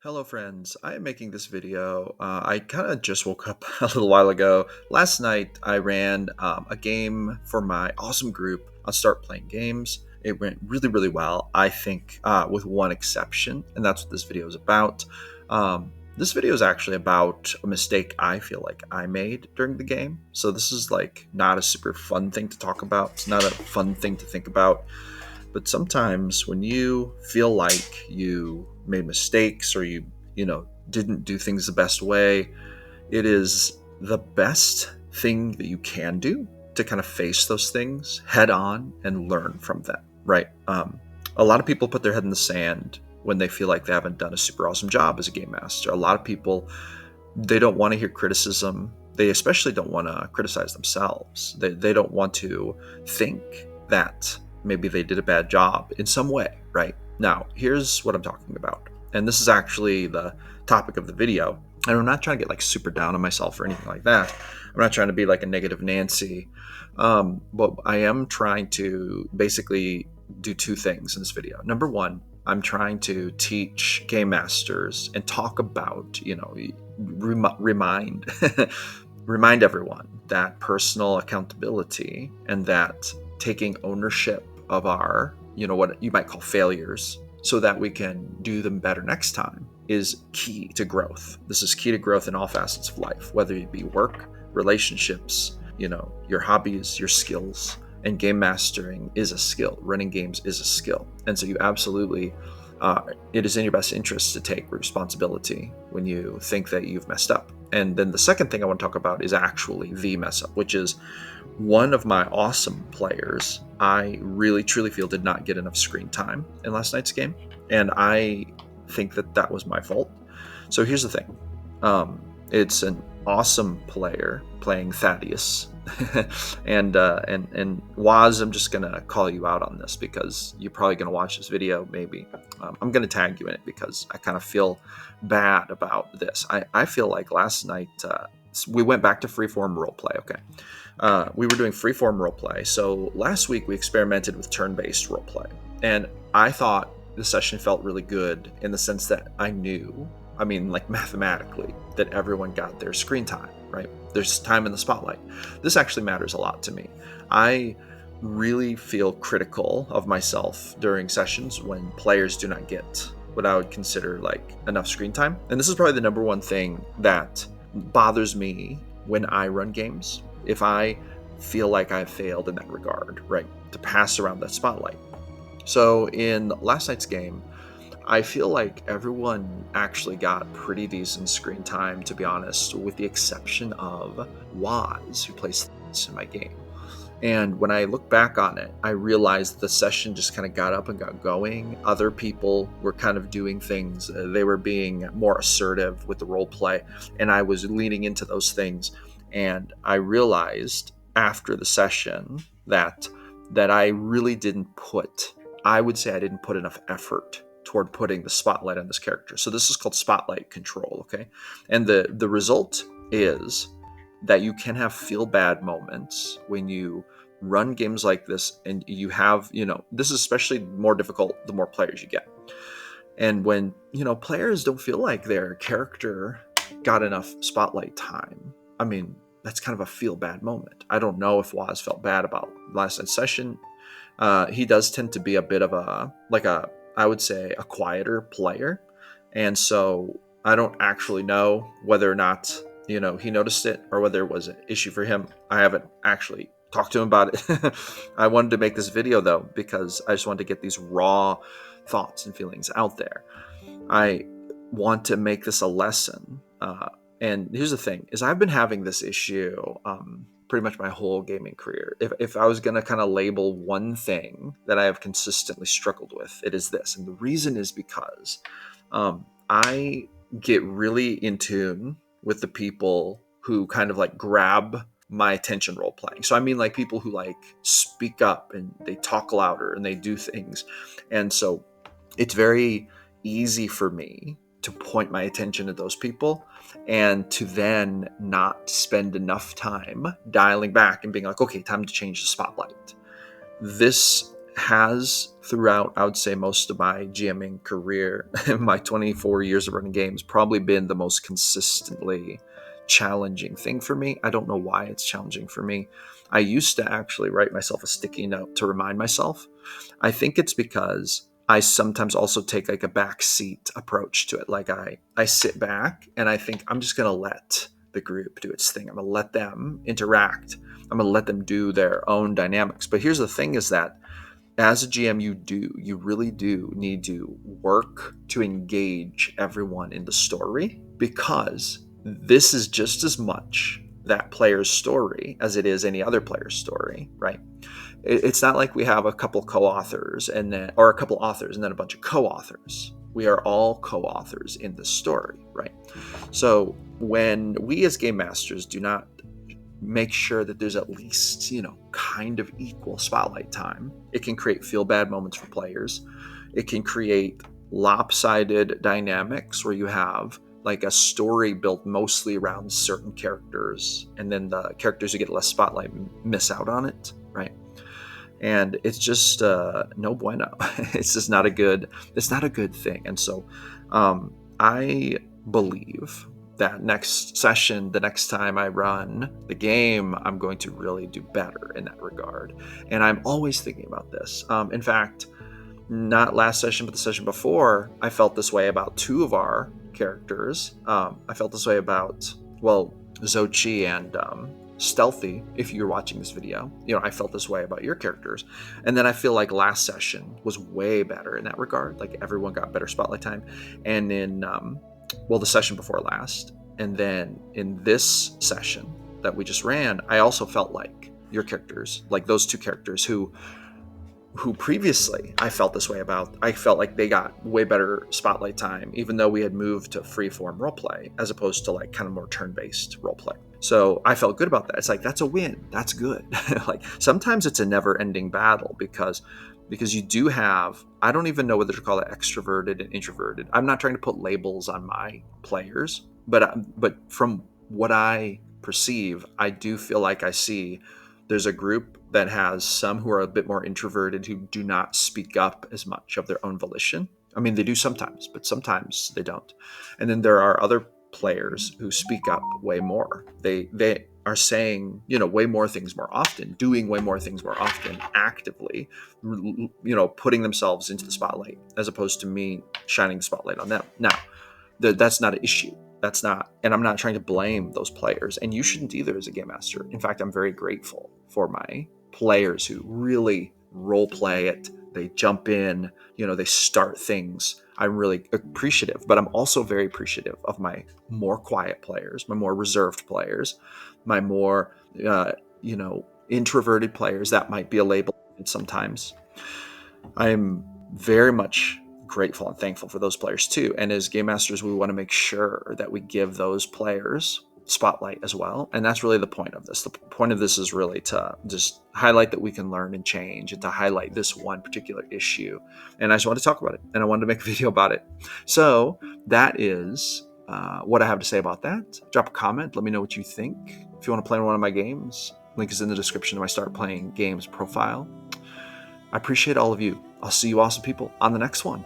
Hello, friends. I am making this video. I kind of just woke up a little while ago. Last night, I ran a game for my awesome group on Start Playing Games. It went really, really well, I think, with one exception, and that's what this video is about. This video is actually about a mistake I feel like I made during the game. So this is like not a super fun thing to talk about. It's not a fun thing to think about. But sometimes when you feel like you made mistakes or you didn't do things the best way, it is the best thing that you can do to kind of face those things head on and learn from them, right? A lot of people put their head in the sand when they feel like they haven't done a super awesome job as a game master. A lot of people, they don't want to hear criticism. They especially don't want to criticize themselves. They don't want to think that maybe they did a bad job in some way, right? Now, here's what I'm talking about. And this is actually the topic of the video. And I'm not trying to get like super down on myself or anything like that. I'm not trying to be like a negative Nancy. But I am trying to basically do two things in this video. Number one, I'm trying to teach game masters and talk about, remind remind everyone that personal accountability and that taking ownership of our, what you might call failures so that we can do them better next time is key to growth. This is key to growth in all facets of life, whether it be work, relationships, your hobbies, your skills. And game mastering is a skill. Running games is a skill. And so you absolutely, it is in your best interest to take responsibility when you think that you've messed up. And then the second thing I want to talk about is actually the mess up, which is one of my awesome players I really truly feel did not get enough screen time in last night's game. And I think that that was my fault. So here's the thing. It's an awesome player playing Thaddeus. and Waz, I'm just gonna call you out on this because you're probably gonna watch this video. Maybe I'm gonna tag you in it because I kind of feel bad about this. I feel like last night we went back to freeform roleplay. Okay, we were doing freeform roleplay. So last week we experimented with turn-based roleplay, and I thought the session felt really good in the sense that I knew, I mean, like mathematically, that everyone got their screen time, right? There's time in the spotlight. This actually matters a lot to me. I really feel critical of myself during sessions when players do not get what I would consider like enough screen time. And this is probably the number one thing that bothers me when I run games. If I feel like I've failed in that regard, right? To pass around that spotlight. So in last night's game, I feel like everyone actually got pretty decent screen time, to be honest, with the exception of Waz, who plays in my game. And when I look back on it, I realized the session just kind of got up and got going. Other people were kind of doing things. They were being more assertive with the role play, and I was leaning into those things. And I realized after the session that I really didn't put, I would say I didn't put enough effort toward putting the spotlight on this character. So this is called spotlight control, okay? And the result is that you can have feel bad moments when you run games like this, and you have, this is especially more difficult the more players you get. And when, players don't feel like their character got enough spotlight time, I mean, that's kind of a feel bad moment. I don't know if Waz felt bad about last night's session. He does tend to be a bit of I would say, a quieter player. And so I don't actually know whether or not, he noticed it or whether it was an issue for him. I haven't actually talked to him about it. I wanted to make this video though, because I just wanted to get these raw thoughts and feelings out there. I want to make this a lesson. And here's the thing, is I've been having this issue pretty much my whole gaming career. If I was going to kind of label one thing that I have consistently struggled with, it is this. And the reason is because I get really in tune with the people who kind of like grab my attention role playing. So I mean like people who like speak up and they talk louder and they do things. And so it's very easy for me to point my attention at those people and to then not spend enough time dialing back and being like, okay, time to change the spotlight. This has throughout, I would say, most of my GMing career, my 24 years of running games, probably been the most consistently challenging thing for me. I don't know why it's challenging for me. I used to actually write myself a sticky note to remind myself. I think it's because I sometimes also take like a backseat approach to it. Like I sit back and I think I'm just going to let the group do its thing. I'm going to let them interact. I'm going to let them do their own dynamics. But here's the thing is that as a GM, you really do need to work to engage everyone in the story, because this is just as much that player's story as it is any other player's story, right? It's not like we have a couple co-authors or a couple authors and then a bunch of co-authors. We are all co-authors in the story, right? So when we as game masters do not make sure that there's at least, kind of equal spotlight time, it can create feel bad moments for players. It can create lopsided dynamics where you have like a story built mostly around certain characters, and then the characters who get less spotlight miss out on it, right? And it's just no bueno. It's just not a good thing. And so I believe that next session, the next time I run the game, I'm going to really do better in that regard. And I'm always thinking about this. In fact, not last session, but the session before, I felt this way about two of our characters. I felt this way about, Zochi and Stealthy. If you're watching this video, I felt this way about your characters. And then I feel like last session was way better in that regard. Like everyone got better spotlight time. And in the session before last, and then in this session that we just ran, I also felt like your characters, like those two characters who previously I felt this way about, I felt like they got way better spotlight time, even though we had moved to freeform roleplay as opposed to like kind of more turn-based roleplay. So I felt good about that. It's like, that's a win. That's good. Like sometimes it's a never-ending battle because you do have, I don't even know whether to call it extroverted and introverted. I'm not trying to put labels on my players, but from what I perceive, I do feel like I see there's a group that has some who are a bit more introverted, who do not speak up as much of their own volition. I mean, they do sometimes, but sometimes they don't. And then there are other players who speak up way more. They are saying, way more things more often, doing way more things more often, actively, putting themselves into the spotlight, as opposed to me shining the spotlight on them. Now, that's not an issue. That's not, and I'm not trying to blame those players, and you shouldn't either as a game master. In fact, I'm very grateful for my players who really role play it. They jump in, they start things. I'm really appreciative, but I'm also very appreciative of my more quiet players, my more reserved players, my more, introverted players. That might be a label sometimes. I'm very much grateful and thankful for those players too. And as game masters, we want to make sure that we give those players spotlight as well. And that's really the point of this. The point of this is really to just highlight that we can learn and change, and to highlight this one particular issue. And I just want to talk about it, and I wanted to make a video about it. So that is what I have to say about that. Drop a comment. Let me know what you think. If you want to play one of my games, link is in the description of my Start Playing Games profile. I appreciate all of you. I'll see you awesome people on the next one.